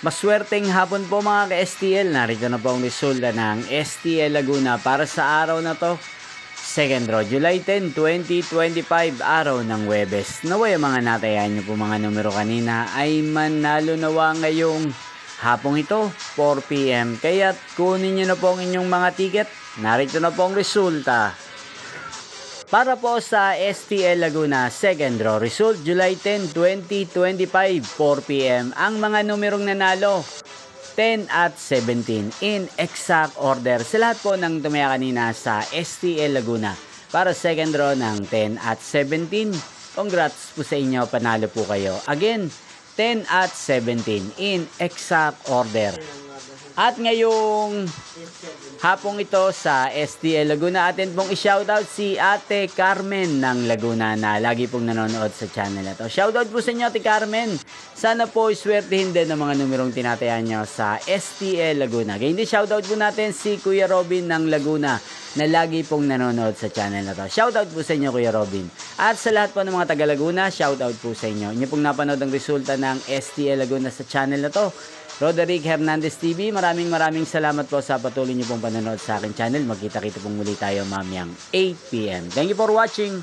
Maswerteng hapon po mga ka-STL. Narito na po ang resulta ng STL Laguna para sa araw na to. Second draw, July 10, 2025, araw ng Huwebes. Naway mga natayan nyo po mga numero kanina ay manalo nawa ngayong hapong ito, 4 PM. Kaya kunin nyo na po ang inyong mga ticket. Narito na po ang resulta. Para po sa STL Laguna, second draw result, July 10, 2025, 4 PM. Ang mga numerong nanalo, 10 at 17 in exact order. Sa lahat po ng tumaya kanina sa STL Laguna para second draw ng 10 at 17. Congrats po sa inyo, panalo po kayo. Again, 10 at 17 in exact order. At ngayong hapong ito sa STL Laguna, atin pong i-shoutout si Ate Carmen ng Laguna na lagi pong nanonood sa channel na to. Shoutout po sa inyo, Ate Carmen. Sana po iswertihin din ng mga numerong tinatayan nyo sa STL Laguna. Kaya hindi shoutout po natin si Kuya Robin ng Laguna na lagi pong nanonood sa channel na to. Shoutout po sa inyo, Kuya Robin. At sa lahat po ng mga taga Laguna, shoutout po sa inyo. Inyo pong napanood ang resulta ng STL Laguna sa channel na to. Roderick Hernandez TV, maraming salamat po sa patuloy niyo pong panonood sa aking channel. Magkita-kita pong muli tayo mamayang 8 PM. Thank you for watching.